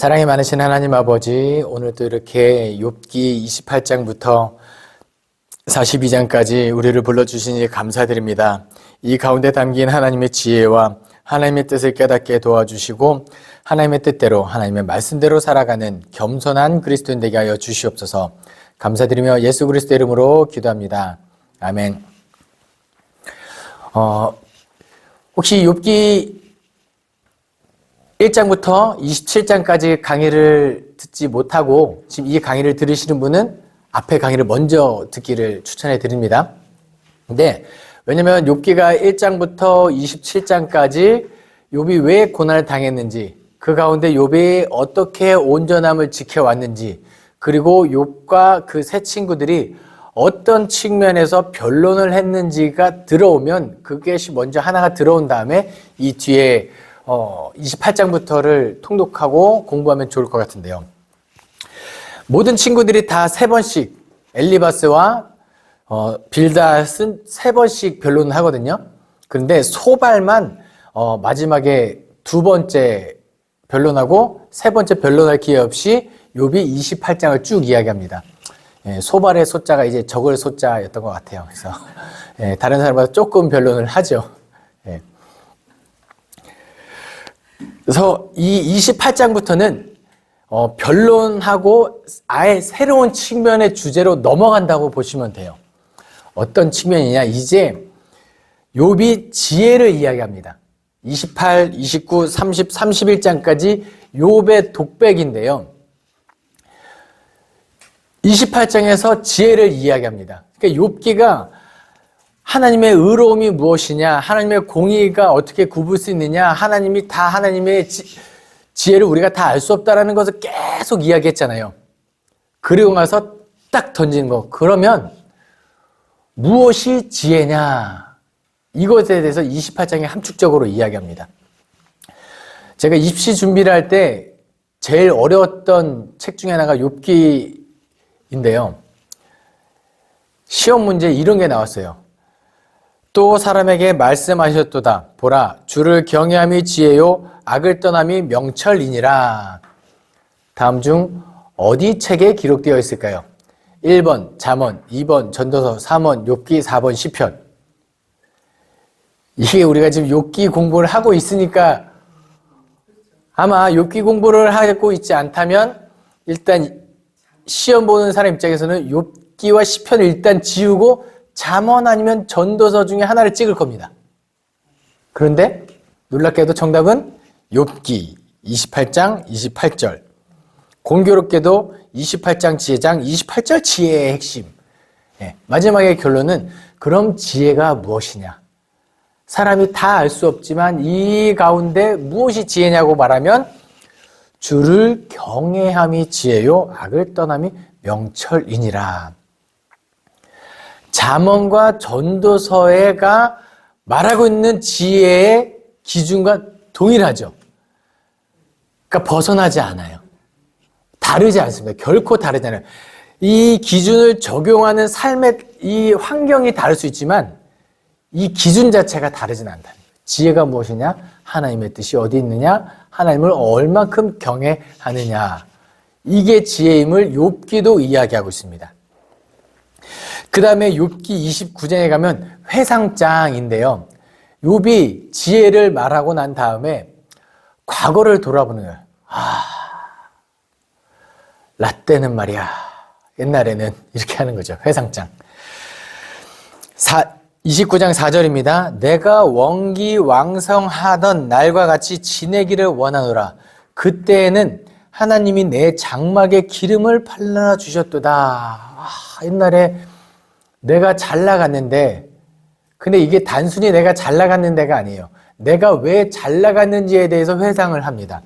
사랑이 많으신 하나님 아버지, 오늘도 이렇게 욥기 28장부터 42장까지 우리를 불러주시니 감사드립니다. 이 가운데 담긴 하나님의 지혜와 하나님의 뜻을 깨닫게 도와주시고 하나님의 뜻대로 하나님의 말씀대로 살아가는 겸손한 그리스도인 되게 하여 주시옵소서. 감사드리며 예수 그리스도 이름으로 기도합니다. 아멘. 혹시 욥기 1장부터 27장까지 강의를 듣지 못하고 지금 이 강의를 들으시는 분은 앞에 강의를 먼저 듣기를 추천해 드립니다. 근데 왜냐면 욥기가 1장부터 27장까지 욥이 왜 고난을 당했는지, 그 가운데 욥이 어떻게 온전함을 지켜왔는지, 그리고 욥과 그 세 친구들이 어떤 측면에서 변론을 했는지가 들어오면, 그것이 먼저 하나가 들어온 다음에 이 뒤에 28장부터를 통독하고 공부하면 좋을 것 같은데요. 모든 친구들이 다 3번씩 엘리바스와 빌닷은 3번씩 변론을 하거든요. 그런데 소발만 마지막에 2번째 변론하고 3번째 변론할 기회 없이 욥이 28장을 쭉 이야기합니다. 소발의 소자가 이제 적을 소자였던 것 같아요. 그래서 다른 사람보다 조금 변론을 하죠. 그래서 이 28장부터는 변론하고 아예 새로운 측면의 주제로 넘어간다고 보시면 돼요. 어떤 측면이냐? 이제 욥이 지혜를 이야기합니다. 28, 29, 30, 31장까지 욥의 독백인데요. 28장에서 지혜를 이야기합니다. 그러니까 욥기가 하나님의 의로움이 무엇이냐, 하나님의 공의가 어떻게 굽을 수 있느냐, 하나님이 다 하나님의 지혜를 우리가 다 알 수 없다라는 것을 계속 이야기했잖아요. 그리고 나서 딱 던지는 거. 그러면 무엇이 지혜냐? 이것에 대해서 28장에 함축적으로 이야기합니다. 제가 입시 준비를 할 때 제일 어려웠던 책 중에 하나가 욥기인데요. 시험 문제 이런 게 나왔어요. 또 사람에게 말씀하셨도다. 보라, 주를 경외함이 지혜요, 악을 떠남이 명철이니라. 다음 중 어디 책에 기록되어 있을까요? 1번 잠언, 2번 전도서, 3번 욥기, 4번 시편. 이게 우리가 지금 욥기 공부를 하고 있으니까, 아마 욥기 공부를 하고 있지 않다면 일단 시험 보는 사람 입장에서는 욥기와 시편을 일단 지우고 잠언 아니면 전도서 중에 하나를 찍을 겁니다. 그런데 놀랍게도 정답은 욥기 28장 28절. 공교롭게도 28장 지혜장 28절 지혜의 핵심. 마지막의 결론은 그럼 지혜가 무엇이냐? 사람이 다 알 수 없지만 이 가운데 무엇이 지혜냐고 말하면 주를 경외함이 지혜요, 악을 떠남이 명철이니라. 잠언과 전도서가 말하고 있는 지혜의 기준과 동일하죠. 그러니까 벗어나지 않아요. 다르지 않습니다. 결코 다르지 않아요. 이 기준을 적용하는 삶의 이 환경이 다를 수 있지만 이 기준 자체가 다르진 않다는 거예요. 지혜가 무엇이냐? 하나님의 뜻이 어디 있느냐? 하나님을 얼만큼 경외하느냐. 이게 지혜임을 욥기도 이야기하고 있습니다. 그 다음에 욥기 29장에 가면 회상장인데요. 욥이 지혜를 말하고 난 다음에 과거를 돌아보는 거예요. 라떼는 말이야. 옛날에는 이렇게 하는 거죠. 회상장. 29장 4절입니다. 내가 원기왕성하던 날과 같이 지내기를 원하노라. 그때에는 하나님이 내 장막에 기름을 발라 주셨도다. 옛날에 내가 잘 나갔는데, 근데 이게 단순히 내가 잘 나갔는 데가 아니에요. 내가 왜 잘 나갔는지에 대해서 회상을 합니다.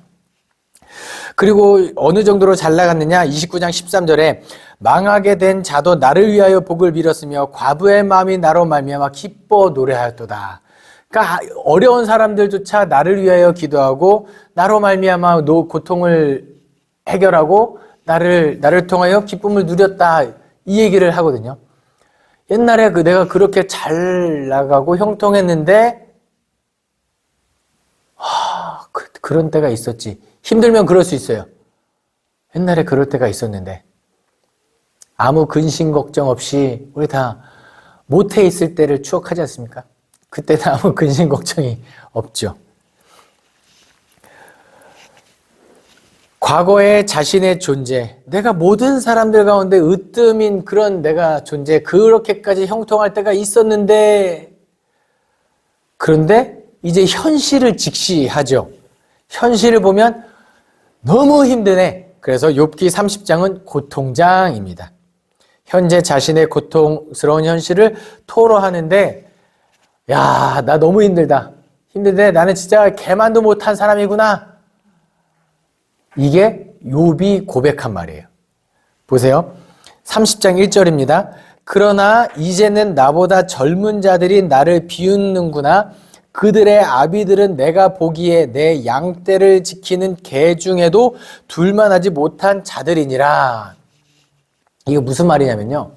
그리고 어느 정도로 잘 나갔느냐? 29장 13절에 망하게 된 자도 나를 위하여 복을 빌었으며 과부의 마음이 나로 말미암아 기뻐 노래하였도다. 그러니까 어려운 사람들조차 나를 위하여 기도하고 나로 말미암아 고통을 해결하고 나를 통하여 기쁨을 누렸다. 이 얘기를 하거든요. 옛날에 내가 그렇게 잘 나가고 형통했는데 그런 때가 있었지. 힘들면 그럴 수 있어요. 옛날에 그럴 때가 있었는데 아무 근심 걱정 없이 우리 다 모태에 있을 때를 추억하지 않습니까? 그때는 아무 근심 걱정이 없죠. 과거의 자신의 존재, 내가 모든 사람들 가운데 으뜸인 그런 내가 존재, 그렇게까지 형통할 때가 있었는데, 그런데 이제 현실을 직시하죠. 현실을 보면 너무 힘드네. 그래서 욥기 30장은 고통장입니다. 현재 자신의 고통스러운 현실을 토로하는데, 야, 나 너무 힘들다. 힘든데 나는 진짜 개만도 못한 사람이구나. 이게 욥이 고백한 말이에요. 보세요. 30장 1절입니다. 그러나 이제는 나보다 젊은 자들이 나를 비웃는구나. 그들의 아비들은 내가 보기에 내 양떼를 지키는 개 중에도 둘만하지 못한 자들이니라. 이게 무슨 말이냐면요.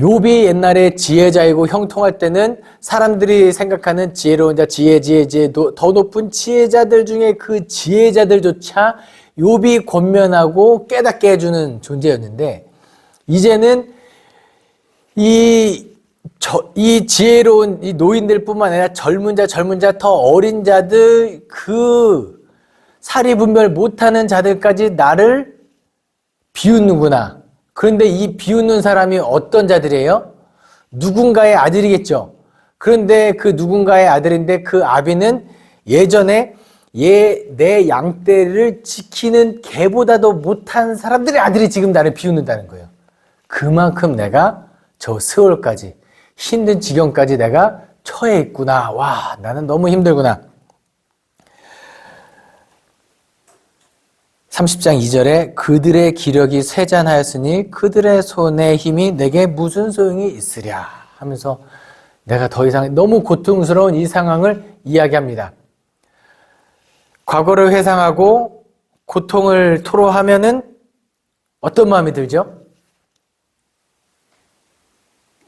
욥이 옛날에 지혜자이고 형통할 때는 사람들이 생각하는 지혜로운 자, 지혜, 더 높은 지혜자들 중에 그 지혜자들조차 욥이 권면하고 깨닫게 해주는 존재였는데, 이제는 이 지혜로운 이 노인들 뿐만 아니라 젊은 자, 더 어린 자들, 그 사리분별 못하는 자들까지 나를 비웃는구나. 그런데 이 비웃는 사람이 어떤 자들이에요? 누군가의 아들이겠죠. 그런데 그 누군가의 아들인데 그 아비는 예전에 내 양떼를 지키는 개보다도 못한 사람들의 아들이 지금 나를 비웃는다는 거예요. 그만큼 내가 저 세월까지 힘든 지경까지 내가 처해 있구나. 와, 나는 너무 힘들구나. 30장 2절에 그들의 기력이 쇠잔하였으니 그들의 손의 힘이 내게 무슨 소용이 있으랴 하면서 내가 더 이상 너무 고통스러운 이 상황을 이야기합니다. 과거를 회상하고 고통을 토로하면은 어떤 마음이 들죠?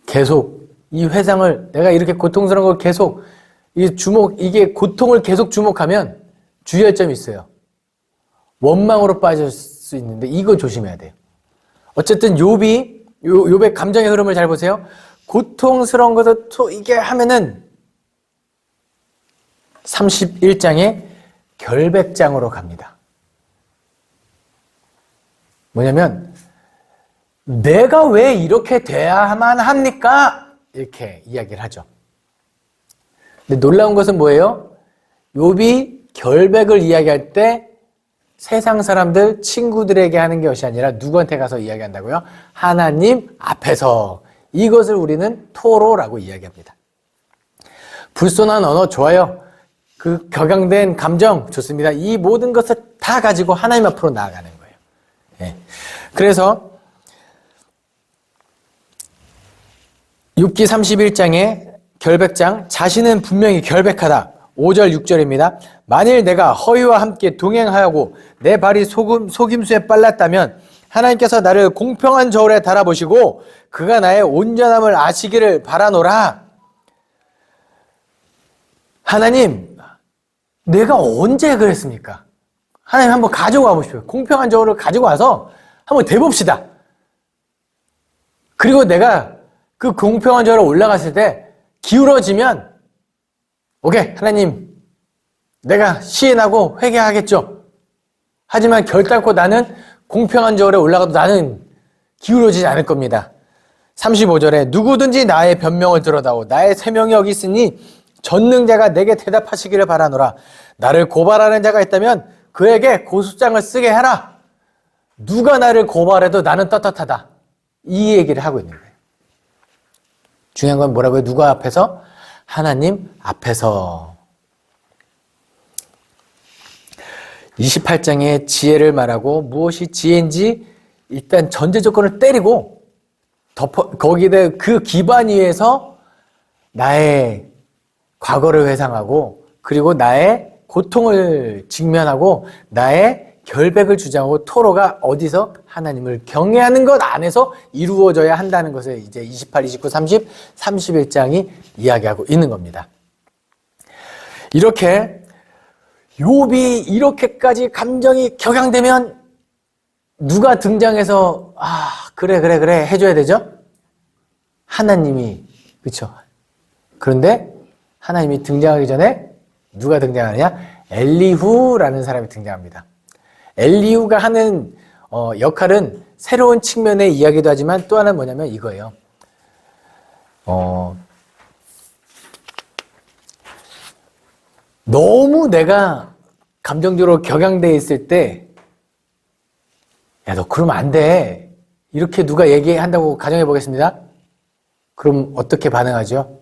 계속 이 회상을 내가 이렇게 고통스러운 걸 계속 이게 고통을 계속 주목하면 주의할 점이 있어요. 원망으로 빠질 수 있는데 이거 조심해야 돼요. 어쨌든 욥의 감정의 흐름을 잘 보세요. 고통스러운 것을 이게 하면은 31장에 결백장으로 갑니다. 뭐냐면 내가 왜 이렇게 돼야만 합니까? 이렇게 이야기를 하죠. 근데 놀라운 것은 뭐예요? 욥이 결백을 이야기할 때 세상 사람들, 친구들에게 하는 것이 아니라 누구한테 가서 이야기한다고요? 하나님 앞에서. 이것을 우리는 토로라고 이야기합니다. 불손한 언어 좋아요. 그 격양된 감정 좋습니다. 이 모든 것을 다 가지고 하나님 앞으로 나아가는 거예요. 예. 그래서 욥기 31장의 결백장, 자신은 분명히 결백하다. 5절 6절입니다. 만일 내가 허위와 함께 동행하고 내 발이 속임수에 빨랐다면 하나님께서 나를 공평한 저울에 달아보시고 그가 나의 온전함을 아시기를 바라노라. 하나님, 내가 언제 그랬습니까? 하나님 한번 가지고 와보십시오. 공평한 저울을 가지고 와서 한번 대봅시다. 그리고 내가 그 공평한 저울에 올라갔을 때 기울어지면 오케이, 하나님, 내가 시인하고 회개하겠죠. 하지만 결단코 나는 공평한 저울에 올라가도 나는 기울어지지 않을 겁니다. 35절에 누구든지 나의 변명을 들어다오 나의 세명이 여기 있으니 전능자가 내게 대답하시기를 바라노라. 나를 고발하는 자가 있다면 그에게 고소장을 쓰게 하라. 누가 나를 고발해도 나는 떳떳하다. 이 얘기를 하고 있는 거예요. 중요한 건 뭐라고요? 누가 앞에서? 하나님 앞에서. 28장에 지혜를 말하고 무엇이 지혜인지 일단 전제 조건을 때리고 거기에 그 기반 위에서 나의 과거를 회상하고 그리고 나의 고통을 직면하고 나의 결백을 주장하고 토로가 어디서? 하나님을 경외하는 것 안에서 이루어져야 한다는 것을 이제 28, 29, 30, 31장이 이야기하고 있는 겁니다. 이렇게 욥이 이렇게까지 감정이 격양되면 누가 등장해서 그래 해줘야 되죠? 하나님이. 그렇죠? 그런데 하나님이 등장하기 전에 누가 등장하느냐? 엘리후라는 사람이 등장합니다. 엘리후가 하는 역할은 새로운 측면의 이야기도 하지만 또 하나는 뭐냐면 이거예요. 너무 내가 감정적으로 격양돼 있을 때, 야, 너 그러면 안 돼. 이렇게 누가 얘기한다고 가정해 보겠습니다. 그럼 어떻게 반응하죠?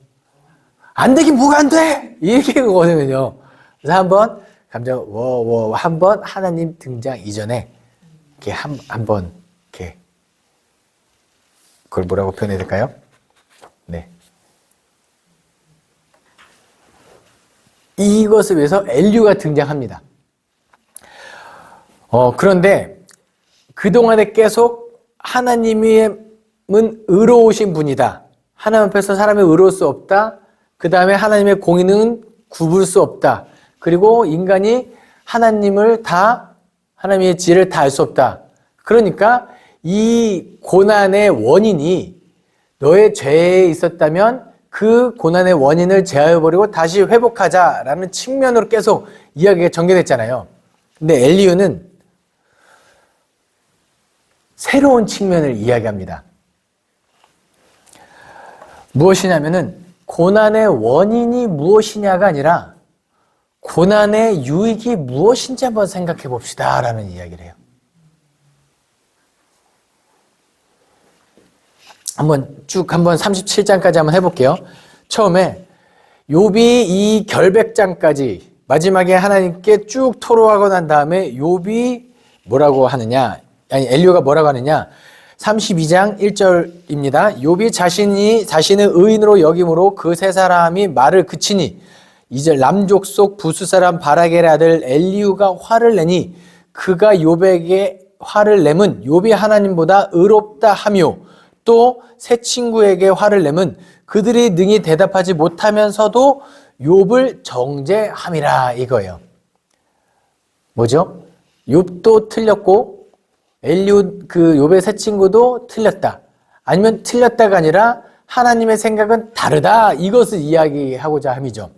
안 되긴 뭐가 안 돼! 이 얘기가 오거든요. 그래서 한번 감정, 한번 하나님 등장 이전에, 이렇게 한번, 이렇게, 그걸 뭐라고 표현해야 될까요? 네. 이것을 위해서 엘리후가 등장합니다. 그런데 그동안에 계속 하나님은 의로우신 분이다. 하나님 앞에서 사람이 의로울 수 없다. 그 다음에 하나님의 공의는 굽을 수 없다. 그리고 인간이 하나님의 지혜를 다 알 수 없다. 그러니까 이 고난의 원인이 너의 죄에 있었다면 그 고난의 원인을 제하여버리고 다시 회복하자라는 측면으로 계속 이야기가 전개됐잖아요. 근데 엘리후는 새로운 측면을 이야기합니다. 무엇이냐면은 고난의 원인이 무엇이냐가 아니라 고난의 유익이 무엇인지 한번 생각해 봅시다 라는 이야기를 해요. 한번 37장까지 한번 해볼게요. 처음에 욥이 이 결백장까지 마지막에 하나님께 쭉 토로하고 난 다음에 욥이 뭐라고 하느냐, 엘리후가 뭐라고 하느냐, 32장 1절입니다. 욥이 자신을 의인으로 여김으로 그 세 사람이 말을 그치니 이제 남족 속 부수 사람 바라겔의 아들 엘리후가 화를 내니 그가 욥에게 화를 내면 욥이 하나님보다 의롭다 하며 또 세 친구에게 화를 내면 그들이 능히 대답하지 못하면서도 욥을 정죄함이라 이거예요. 뭐죠? 욥도 틀렸고 엘리후 그 욥의 세 친구도 틀렸다. 아니면 틀렸다가 아니라 하나님의 생각은 다르다. 이것을 이야기하고자 함이죠.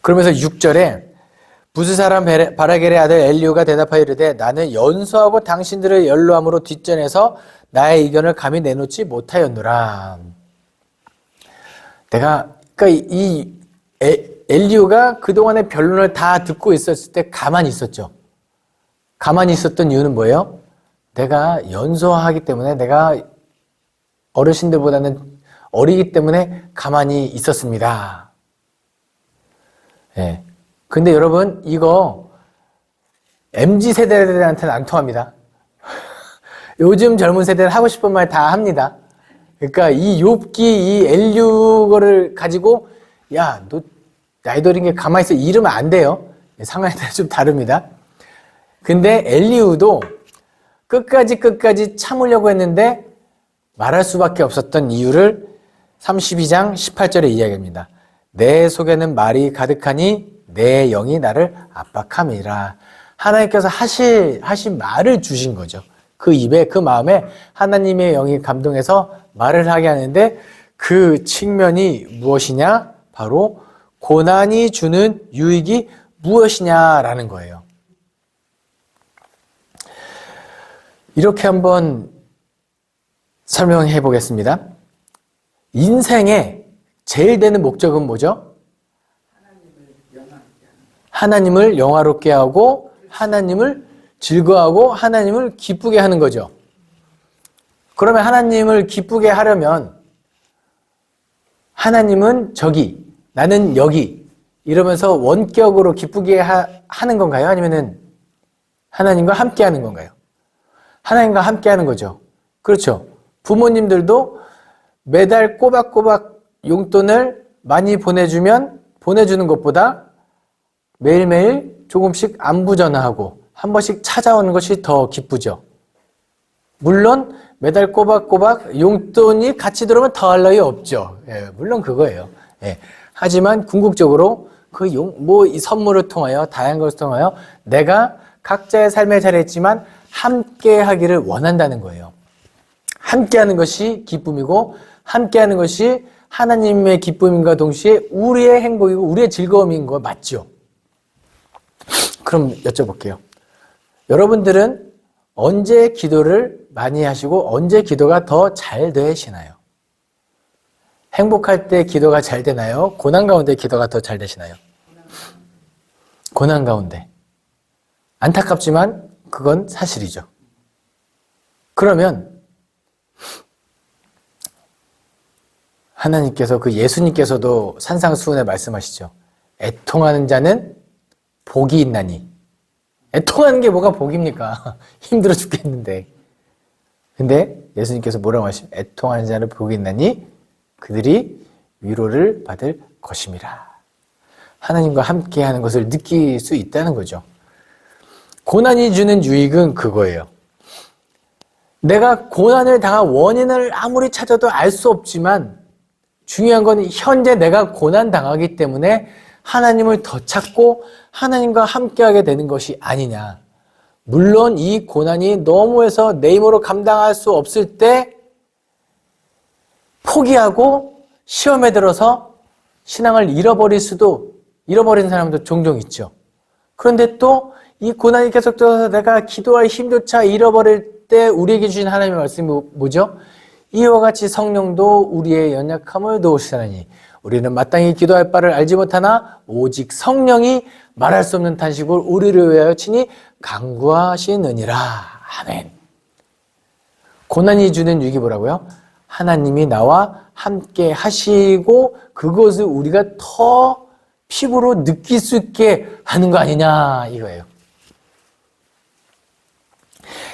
그러면서 6절에 부스 사람 바라겔의 아들 엘리후가 대답하여 이르되 나는 연소하고 당신들을 연로함으로 뒷전에서 나의 의견을 감히 내놓지 못하였노라. 그러니까 이 엘리후가 그동안의 변론을 다 듣고 있었을 때 가만히 있었죠. 가만히 있었던 이유는 뭐예요? 내가 연소하기 때문에, 내가 어르신들보다는 어리기 때문에 가만히 있었습니다. 예. 근데 여러분, 이거 MZ세대들한테는 안 통합니다. 요즘 젊은 세대는 하고 싶은 말 다 합니다. 그러니까 이 욥기, 이 엘리후를 가지고 야, 너 나이 들인 게 가만히 있어 이러면 안 돼요. 상황에 따라 좀 다릅니다. 근데 엘리후도 끝까지 참으려고 했는데 말할 수밖에 없었던 이유를 32장 18절에 이야기합니다. 내 속에는 말이 가득하니 내 영이 나를 압박함이라. 하나님께서 하신 말을 주신 거죠. 그 입에, 그 마음에 하나님의 영이 감동해서 말을 하게 하는데 그 측면이 무엇이냐? 바로 고난이 주는 유익이 무엇이냐라는 거예요. 이렇게 한번 설명해 보겠습니다. 인생의 제일 되는 목적은 뭐죠? 하나님을 영화롭게 하고 하나님을 즐거워하고 하나님을 기쁘게 하는 거죠. 그러면 하나님을 기쁘게 하려면 하나님은 저기, 나는 여기 이러면서 원격으로 기쁘게 하는 건가요? 아니면은 하나님과 함께 하는 건가요? 하나님과 함께 하는 거죠. 그렇죠. 부모님들도 매달 꼬박꼬박 용돈을 많이 보내주는 것보다 매일매일 조금씩 안부 전화하고 한 번씩 찾아오는 것이 더 기쁘죠. 물론 매달 꼬박꼬박 용돈이 같이 들어오면 더할 나위 없죠. 예, 물론 그거예요. 예. 하지만 궁극적으로 이 선물을 통하여 다양한 것을 통하여 내가 각자의 삶에 잘했지만 함께 하기를 원한다는 거예요. 함께 하는 것이 기쁨이고 함께 하는 것이 하나님의 기쁨인과 동시에 우리의 행복이고 우리의 즐거움인 거 맞죠? 그럼 여쭤볼게요. 여러분들은 언제 기도를 많이 하시고 언제 기도가 더 잘 되시나요? 행복할 때 기도가 잘 되나요? 고난 가운데 기도가 더 잘 되시나요? 고난 가운데. 안타깝지만 그건 사실이죠. 그러면 하나님께서 예수님께서도 산상수훈에 말씀하시죠. 애통하는 자는 복이 있나니. 애통하는 게 뭐가 복입니까? 힘들어 죽겠는데. 근데 예수님께서 뭐라고 하시죠? 애통하는 자는 복이 있나니 그들이 위로를 받을 것임이라. 하나님과 함께하는 것을 느낄 수 있다는 거죠. 고난이 주는 유익은 그거예요. 내가 고난을 당한 원인을 아무리 찾아도 알 수 없지만 중요한 건 현재 내가 고난 당하기 때문에 하나님을 더 찾고 하나님과 함께하게 되는 것이 아니냐. 물론 이 고난이 너무해서 내 힘으로 감당할 수 없을 때 포기하고 시험에 들어서 신앙을 잃어버린 사람도 종종 있죠. 그런데 또 이 고난이 계속돼서 내가 기도할 힘조차 잃어버릴 때 우리에게 주신 하나님의 말씀이 뭐죠? 이와 같이 성령도 우리의 연약함을 도우시나니 우리는 마땅히 기도할 바를 알지 못하나 오직 성령이 말할 수 없는 탄식을 우리를 위하여 친히 간구하시느니라. 아멘. 고난이 주는 유익이 뭐라고요? 하나님이 나와 함께 하시고 그것을 우리가 더 피부로 느낄 수 있게 하는 거 아니냐 이거예요.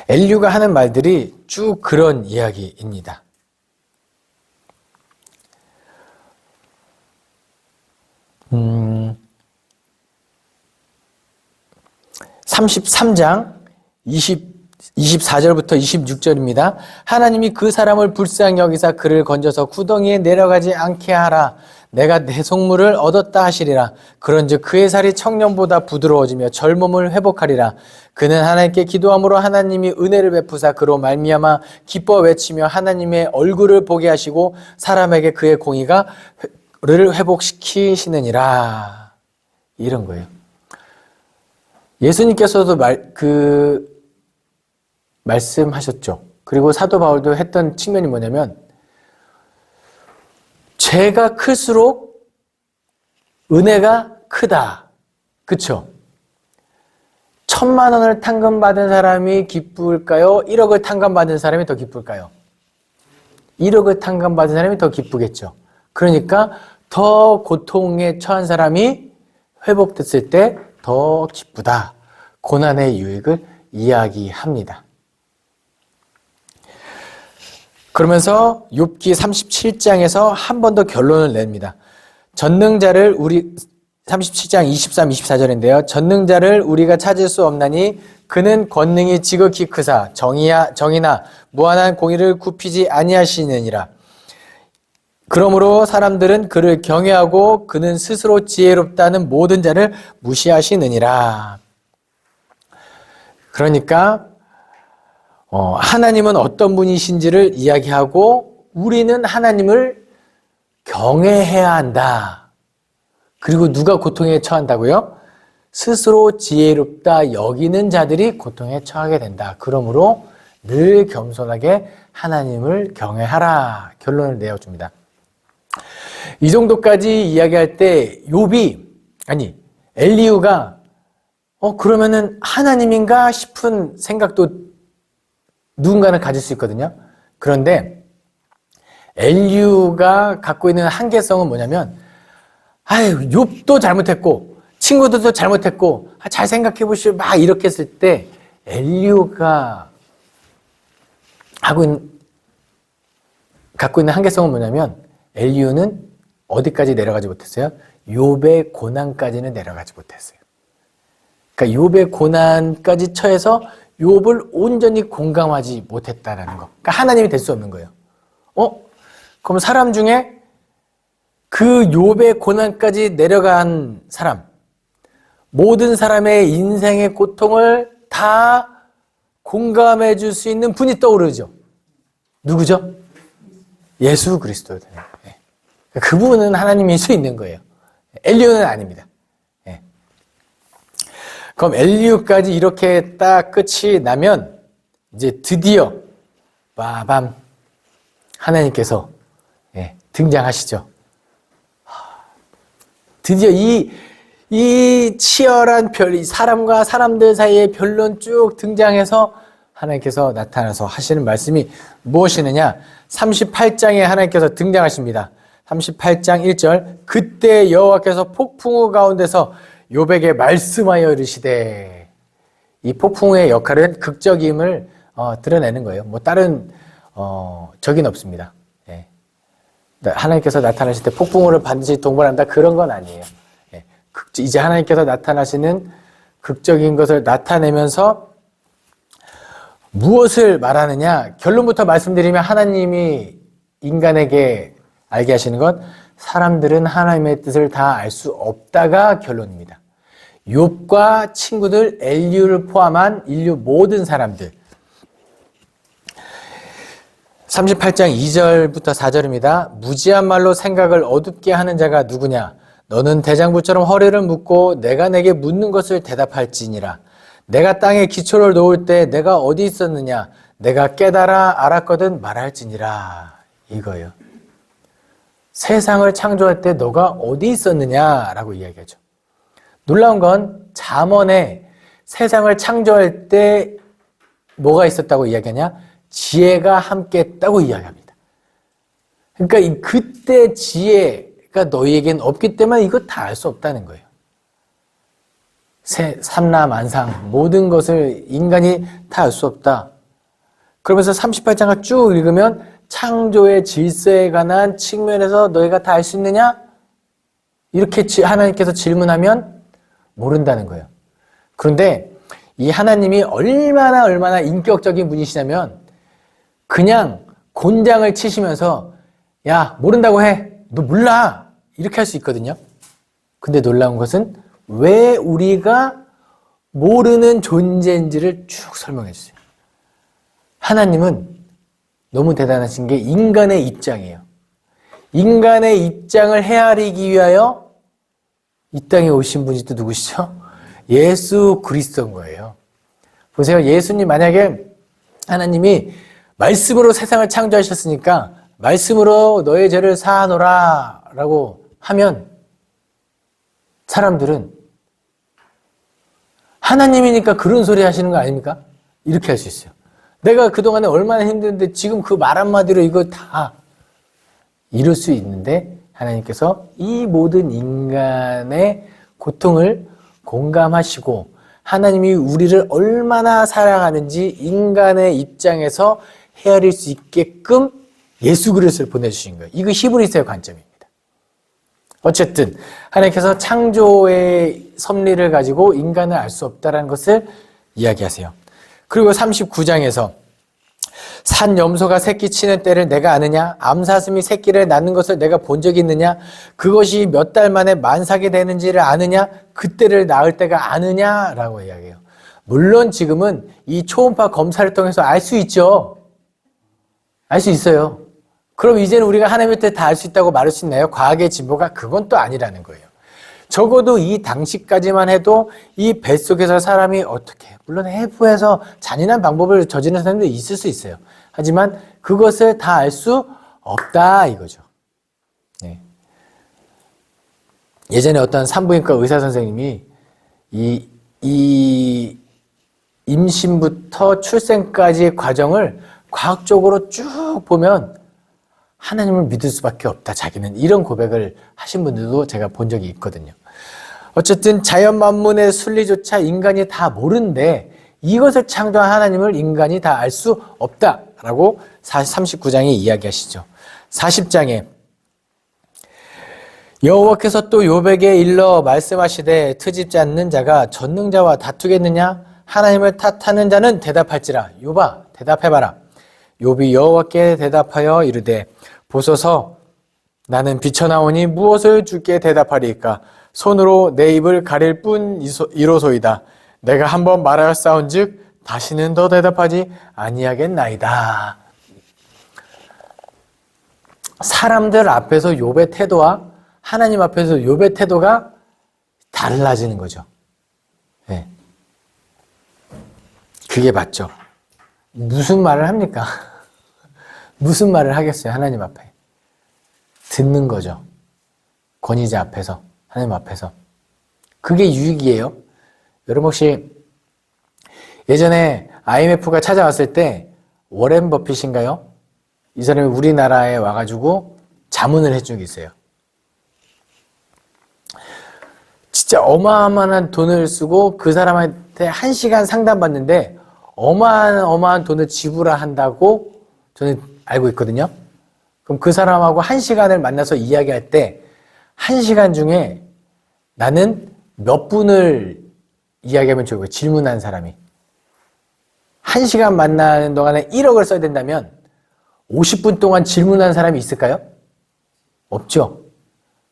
엘리후가 하는 말들이 쭉 그런 이야기입니다. 33장 24절부터 26절입니다. 하나님이 그 사람을 불쌍히 여기사 그를 건져서 구덩이에 내려가지 않게 하라. 내가 내 속물을 얻었다 하시리라. 그런즉 그의 살이 청년보다 부드러워지며 젊음을 회복하리라. 그는 하나님께 기도함으로 하나님이 은혜를 베푸사 그로 말미암아 기뻐 외치며 하나님의 얼굴을 보게 하시고 사람에게 그의 공의를 회복시키시느니라. 이런 거예요. 예수님께서도 말씀하셨죠. 그리고 사도 바울도 했던 측면이 뭐냐면 죄가 클수록 은혜가 크다. 그쵸? 1,000만 원을 탕감받은 사람이 기쁠까요? 1억을 탕감받은 사람이 더 기쁠까요? 1억을 탕감받은 사람이 더 기쁘겠죠. 그러니까 더 고통에 처한 사람이 회복됐을 때 더 기쁘다. 고난의 유익을 이야기합니다. 그러면서 욥기 37장에서 한 번 더 결론을 냅니다. 37장 23, 24절인데요. 전능자를 우리가 찾을 수 없나니 그는 권능이 지극히 크사 정의나 무한한 공의를 굽히지 아니하시느니라. 그러므로 사람들은 그를 경외하고 그는 스스로 지혜롭다는 모든 자를 무시하시느니라. 그러니까 하나님은 어떤 분이신지를 이야기하고 우리는 하나님을 경외해야 한다. 그리고 누가 고통에 처한다고요? 스스로 지혜롭다 여기는 자들이 고통에 처하게 된다. 그러므로 늘 겸손하게 하나님을 경외하라. 결론을 내어줍니다. 이 정도까지 이야기할 때 엘리후가 그러면은 하나님인가 싶은 생각도 누군가는 가질 수 있거든요. 그런데 엘리후가 갖고 있는 한계성은 뭐냐면 욥도 잘못했고 친구들도 잘못했고 잘 생각해 보시오 막 이렇게 했을 때 엘리후가 갖고 있는 한계성은 뭐냐면 엘리후는 어디까지 내려가지 못했어요? 욥의 고난까지는 내려가지 못했어요. 그러니까 욥의 고난까지 처해서 욥을 온전히 공감하지 못했다라는 거. 그러니까 하나님이 될 수 없는 거예요. 그럼 사람 중에 그 욥의 고난까지 내려간 사람, 모든 사람의 인생의 고통을 다 공감해 줄 수 있는 분이 떠오르죠. 누구죠? 예수 그리스도. 그분은 하나님일 수 있는 거예요. 엘리야는 아닙니다. 그럼 엘리야까지 이렇게 딱 끝이 나면 이제 드디어 빠밤 하나님께서 등장하시죠. 드디어 이 치열한 사람과 사람들 사이의 변론 쭉 등장해서 하나님께서 나타나서 하시는 말씀이 무엇이느냐? 38장에 하나님께서 등장하십니다. 38장 1절 그때 여호와께서 폭풍우 가운데서 욥에게 말씀하여 이르시되. 이 폭풍우의 역할은 극적임을 드러내는 거예요. 뭐 다른 적인 없습니다. 하나님께서 나타나실 때 폭풍우를 반드시 동반한다 그런 건 아니에요. 이제 하나님께서 나타나시는 극적인 것을 나타내면서 무엇을 말하느냐? 결론부터 말씀드리면 하나님이 인간에게 알게 하시는 것, 사람들은 하나님의 뜻을 다 알 수 없다가 결론입니다. 욥과 친구들, 엘리후를 포함한 인류 모든 사람들. 38장 2절부터 4절입니다. 무지한 말로 생각을 어둡게 하는 자가 누구냐? 너는 대장부처럼 허리를 묶고 내가 내게 묻는 것을 대답할지니라. 내가 땅에 기초를 놓을 때 내가 어디 있었느냐? 내가 깨달아 알았거든 말할지니라. 이거예요. 세상을 창조할 때 너가 어디 있었느냐라고 이야기하죠. 놀라운 건 잠언에 세상을 창조할 때 뭐가 있었다고 이야기하냐? 지혜가 함께 했다고 이야기합니다. 그러니까 그때 지혜가 너희에겐 없기 때문에 이거 다 알 수 없다는 거예요. 삼라만상 모든 것을 인간이 다 알 수 없다. 그러면서 38장을 쭉 읽으면 창조의 질서에 관한 측면에서 너희가 다 알 수 있느냐? 이렇게 하나님께서 질문하면 모른다는 거예요. 그런데 이 하나님이 얼마나 인격적인 분이시냐면 그냥 곤장을 치시면서 야 모른다고 해. 너 몰라. 이렇게 할 수 있거든요. 근데 놀라운 것은 왜 우리가 모르는 존재인지를 쭉 설명해 주세요. 하나님은 너무 대단하신 게 인간의 입장이에요. 인간의 입장을 헤아리기 위하여 이 땅에 오신 분이 또 누구시죠? 예수 그리스도인 거예요. 보세요. 예수님 만약에 하나님이 말씀으로 세상을 창조하셨으니까 말씀으로 너의 죄를 사하노라 라고 하면 사람들은 하나님이니까 그런 소리 하시는 거 아닙니까? 이렇게 할 수 있어요. 내가 그동안에 얼마나 힘든데 지금 그 말 한마디로 이거 다 이룰 수 있는데 하나님께서 이 모든 인간의 고통을 공감하시고 하나님이 우리를 얼마나 사랑하는지 인간의 입장에서 헤아릴 수 있게끔 예수 그리스도를 보내주신 거예요. 이거 히브리서의 관점입니다. 어쨌든 하나님께서 창조의 섭리를 가지고 인간을 알 수 없다는 것을 이야기하세요. 그리고 39장에서 산 염소가 새끼 치는 때를 내가 아느냐? 암사슴이 새끼를 낳는 것을 내가 본 적이 있느냐? 그것이 몇 달 만에 만삭이 되는지를 아느냐? 그때를 낳을 때가 아느냐? 라고 이야기해요. 물론 지금은 이 초음파 검사를 통해서 알 수 있죠. 알 수 있어요. 그럼 이제는 우리가 하나님의 뜻 다 알 수 있다고 말할 수 있나요? 과학의 진보가 그건 또 아니라는 거예요. 적어도 이 당시까지만 해도 이 뱃속에서 사람이 어떻게, 물론 해부해서 잔인한 방법을 저지르는 사람도 있을 수 있어요. 하지만 그것을 다 알 수 없다 이거죠. 네. 예전에 어떤 산부인과 의사 선생님이 이 임신부터 출생까지의 과정을 과학적으로 쭉 보면 하나님을 믿을 수밖에 없다. 자기는 이런 고백을 하신 분들도 제가 본 적이 있거든요. 어쨌든 자연 만문의 순리조차 인간이 다 모르는데 이것을 창조한 하나님을 인간이 다 알 수 없다라고 39장에 이야기하시죠. 40장에 여호와께서 또 욥에게 일러 말씀하시되 트집지 않는 자가 전능자와 다투겠느냐? 하나님을 탓하는 자는 대답할지라. 욥아 대답해봐라. 욥이 여호와께 대답하여 이르되 보소서 나는 비쳐나오니 무엇을 주께 대답하리이까? 손으로 내 입을 가릴 뿐 이로소이다. 내가 한번 말하였사온즉 다시는 더 대답하지 아니하겠나이다. 사람들 앞에서 욥의 태도와 하나님 앞에서 욥의 태도가 달라지는 거죠. 네. 그게 맞죠. 무슨 말을 합니까? 무슨 말을 하겠어요, 하나님 앞에. 듣는 거죠. 권위자 앞에서, 하나님 앞에서. 그게 유익이에요. 여러분 혹시 예전에 IMF가 찾아왔을 때 워렌 버핏인가요? 이 사람이 우리나라에 와가지고 자문을 해준 게 있어요. 진짜 어마어마한 돈을 쓰고 그 사람한테 1시간 상담받는데 어마어마한 돈을 지불한다고 저는 알고 있거든요. 그럼 그 사람하고 1시간을 만나서 이야기할 때 1시간 중에 나는 몇 분을 이야기하면 좋을까요? 질문한 사람이. 1시간 만나는 동안에 1억을 써야 된다면 50분 동안 질문한 사람이 있을까요? 없죠.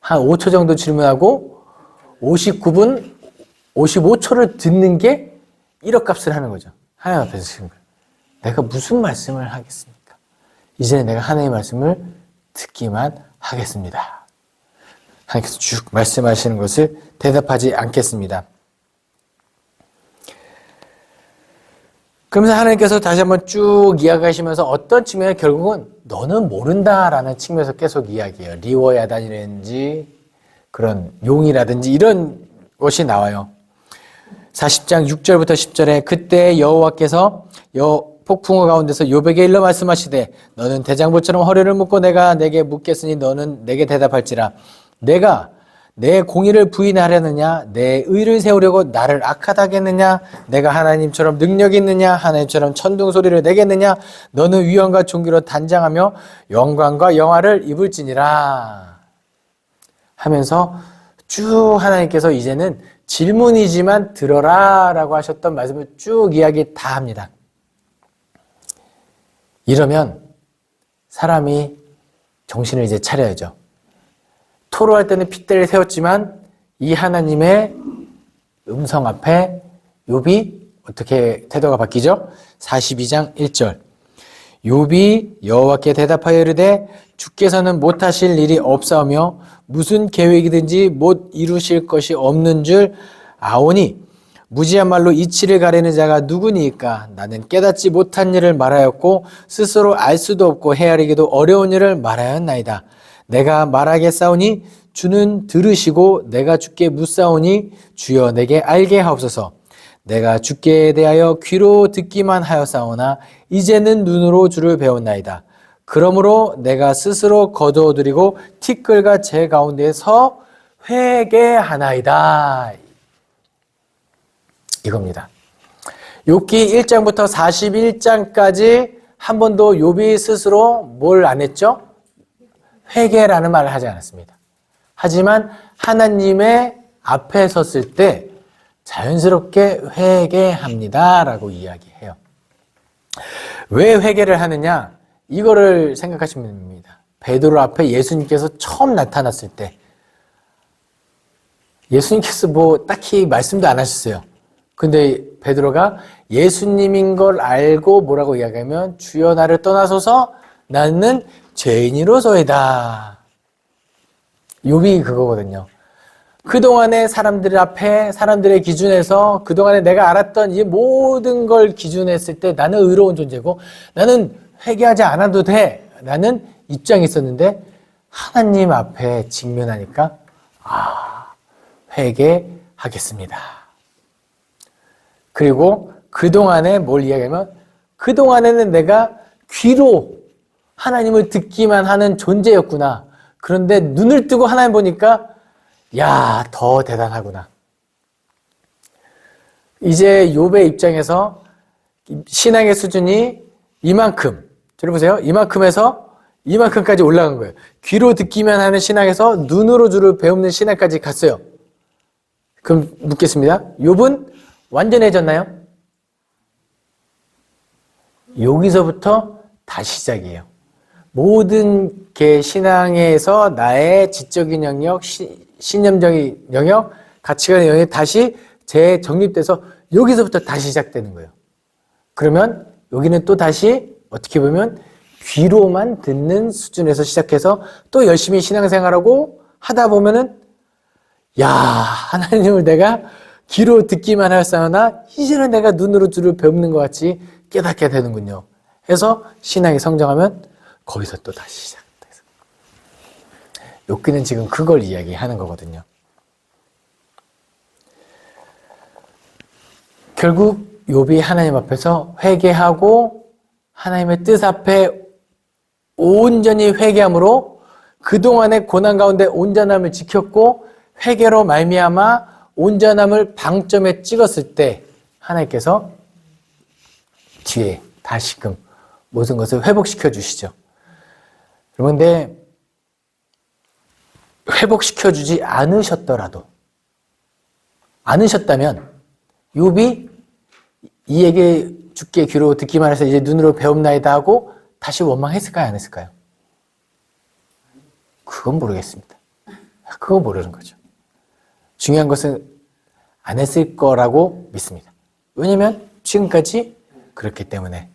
한 5초 정도 질문하고 59분, 55초를 듣는 게 1억 값을 하는 거죠. 하나님 앞에서 지금 내가 무슨 말씀을 하겠습니까? 이제는 내가 하나님의 말씀을 듣기만 하겠습니다. 하나님께서 쭉 말씀하시는 것을 대답하지 않겠습니다. 그러면서 하나님께서 다시 한번 쭉 이야기하시면서 어떤 측면에 결국은 너는 모른다라는 측면에서 계속 이야기해요. 리워야단이라든지 그런 용이라든지 이런 것이 나와요. 40장 6절부터 10절에 그때 여호와께서 폭풍우 가운데서 욥에게 일러 말씀하시되 너는 대장부처럼 허리를 묶고 내가 내게 묻겠으니 너는 내게 대답할지라. 내가 내 공의를 부인하려느냐 내 의를 세우려고 나를 악하다 하겠느냐 내가 하나님처럼 능력이 있느냐 하나님처럼 천둥 소리를 내겠느냐 너는 위엄과 존귀로 단장하며 영광과 영화를 입을지니라 하면서 쭉 하나님께서 이제는 질문이지만 들어라 라고 하셨던 말씀을 쭉 이야기 다 합니다. 이러면 사람이 정신을 이제 차려야죠. 토로할 때는 핏대를 세웠지만 이 하나님의 음성 앞에 욥이 어떻게 태도가 바뀌죠? 42장 1절 욥이 여호와께 대답하여 이르되 주께서는 못하실 일이 없사오며 무슨 계획이든지 못 이루실 것이 없는 줄 아오니 무지한 말로 이치를 가리는 자가 누구니까 나는 깨닫지 못한 일을 말하였고 스스로 알 수도 없고 헤아리기도 어려운 일을 말하였나이다. 내가 말하겠사오니 주는 들으시고 내가 주께 묻사오니 주여 내게 알게 하옵소서. 내가 주께 대하여 귀로 듣기만 하였사오나 이제는 눈으로 주를 배웠나이다. 그러므로 내가 스스로 거두어드리고 티끌과 제 가운데서 회개하나이다. 이겁니다. 욥기 1장부터 41장까지 한 번도 욥이 스스로 뭘 안 했죠? 회개라는 말을 하지 않았습니다. 하지만 하나님의 앞에 섰을 때 자연스럽게 회개합니다 라고 이야기해요. 왜 회개를 하느냐? 이거를 생각하시면 됩니다. 베드로 앞에 예수님께서 처음 나타났을 때 예수님께서 뭐 딱히 말씀도 안 하셨어요. 근데 베드로가 예수님인 걸 알고 뭐라고 이야기하면 주여 나를 떠나소서 나는 죄인이로소이다. 욥이 그거거든요. 그동안의 사람들 앞에 사람들의 기준에서 그동안에 내가 알았던 이 모든 걸 기준했을 때 나는 의로운 존재고 나는 회개하지 않아도 돼 라는 입장이 있었는데 하나님 앞에 직면하니까 회개하겠습니다. 그리고 그동안에 뭘 이야기하면 그동안에는 내가 귀로 하나님을 듣기만 하는 존재였구나. 그런데 눈을 뜨고 하나님 보니까 야, 더 대단하구나. 이제 욥의 입장에서 신앙의 수준이 이만큼, 들어보세요. 이만큼에서 이만큼까지 올라간 거예요. 귀로 듣기만 하는 신앙에서 눈으로 주를 배우는 신앙까지 갔어요. 그럼 묻겠습니다. 욥은 완전해졌나요? 여기서부터 다시 시작이에요. 모든 게 신앙에서 나의 지적인 영역, 신념적인 영역, 가치관의 영역이 다시 재정립돼서 여기서부터 다시 시작되는 거예요. 그러면 여기는 또 다시 어떻게 보면 귀로만 듣는 수준에서 시작해서 또 열심히 신앙생활하고 하다 보면은 야, 하나님을 내가 귀로 듣기만 하였사오나 이제는 내가 눈으로 주를 배우는 것 같이 깨닫게 되는군요. 해서 신앙이 성장하면 거기서 또 다시 시작돼서 욥기는 지금 그걸 이야기하는 거거든요. 결국 욥이 하나님 앞에서 회개하고 하나님의 뜻 앞에 온전히 회개함으로 그동안의 고난 가운데 온전함을 지켰고 회개로 말미암아 온전함을 방점에 찍었을 때 하나님께서 뒤에 다시금 모든 것을 회복시켜 주시죠. 그런데 회복시켜 주지 않으셨다면 욥이 이에게 주께 귀로 듣기만 해서 이제 눈으로 배움나이다 하고 다시 원망했을까요? 안 했을까요? 그건 모르겠습니다. 그건 모르는 거죠. 중요한 것은 안 했을 거라고 믿습니다. 왜냐하면 지금까지 그렇기 때문에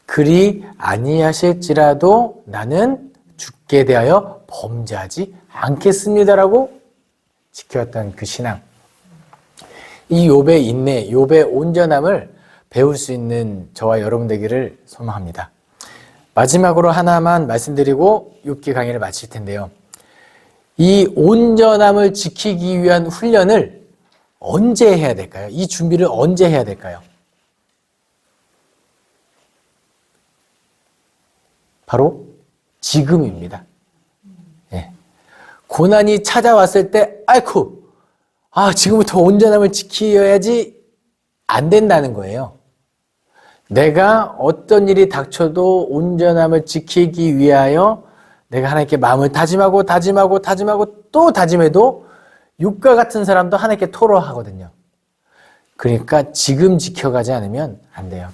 그리 아니하실지라도 나는 주께 대하여 범죄하지 않겠습니다라고 지켜왔던 그 신앙. 이 욥의 인내, 욥의 온전함을 배울 수 있는 저와 여러분 되기를 소망합니다. 마지막으로 하나만 말씀드리고 욥기 강의를 마칠 텐데요. 이 온전함을 지키기 위한 훈련을 언제 해야 될까요? 이 준비를 언제 해야 될까요? 바로 지금입니다. 예. 고난이 찾아왔을 때 아이쿠 지금부터 온전함을 지켜야지 안 된다는 거예요. 내가 어떤 일이 닥쳐도 온전함을 지키기 위하여 내가 하나님께 마음을 다짐하고 또 다짐해도 욥과 같은 사람도 하나님께 토로하거든요. 그러니까 지금 지켜가지 않으면 안 돼요.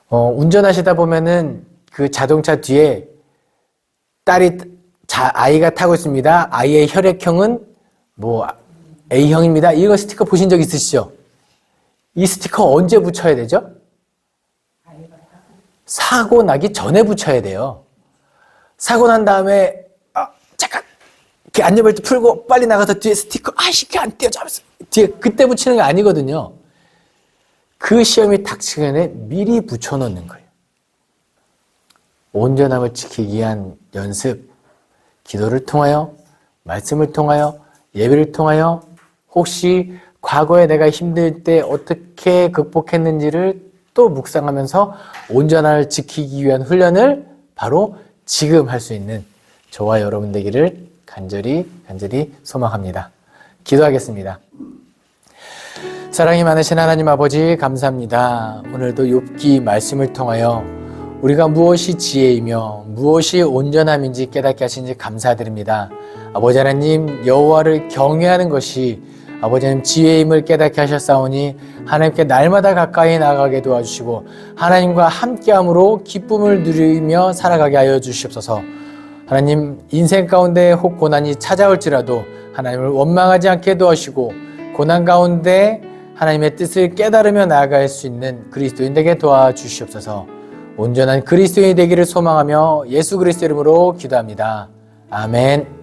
운전하시다 보면은 그 자동차 뒤에 아이가 타고 있습니다. 아이의 혈액형은 A형입니다. 이거 스티커 보신 적 있으시죠? 이 스티커 언제 붙여야 되죠? 사고 나기 전에 붙여야 돼요. 사고 난 다음에 잠깐 이렇게 안전벨트 풀고 빨리 나가서 뒤에 스티커 이게 안 떼어져 하면서 뒤에 그때 붙이는 게 아니거든요. 그 시험이 닥치기 전에 미리 붙여놓는 거예요. 온전함을 지키기 위한 연습, 기도를 통하여, 말씀을 통하여, 예배를 통하여 혹시 과거에 내가 힘들 때 어떻게 극복했는지를 또 묵상하면서 온전함을 지키기 위한 훈련을 바로 지금 할 수 있는 저와 여러분 되기를 간절히 소망합니다. 기도하겠습니다. 사랑이 많으신 하나님 아버지 감사합니다. 오늘도 욥기 말씀을 통하여 우리가 무엇이 지혜이며 무엇이 온전함인지 깨닫게 하신지 감사드립니다. 아버지 하나님 여호와를 경외하는 것이 아버지 하나님 지혜임을 깨닫게 하셨사오니 하나님께 날마다 가까이 나아가게 도와주시고 하나님과 함께함으로 기쁨을 누리며 살아가게 하여 주시옵소서. 하나님 인생 가운데 혹 고난이 찾아올지라도 하나님을 원망하지 않게 도와주시고 고난 가운데 하나님의 뜻을 깨달으며 나아갈 수 있는 그리스도인 되게 도와주시옵소서. 온전한 그리스도인이 되기를 소망하며 예수 그리스도 이름으로 기도합니다. 아멘.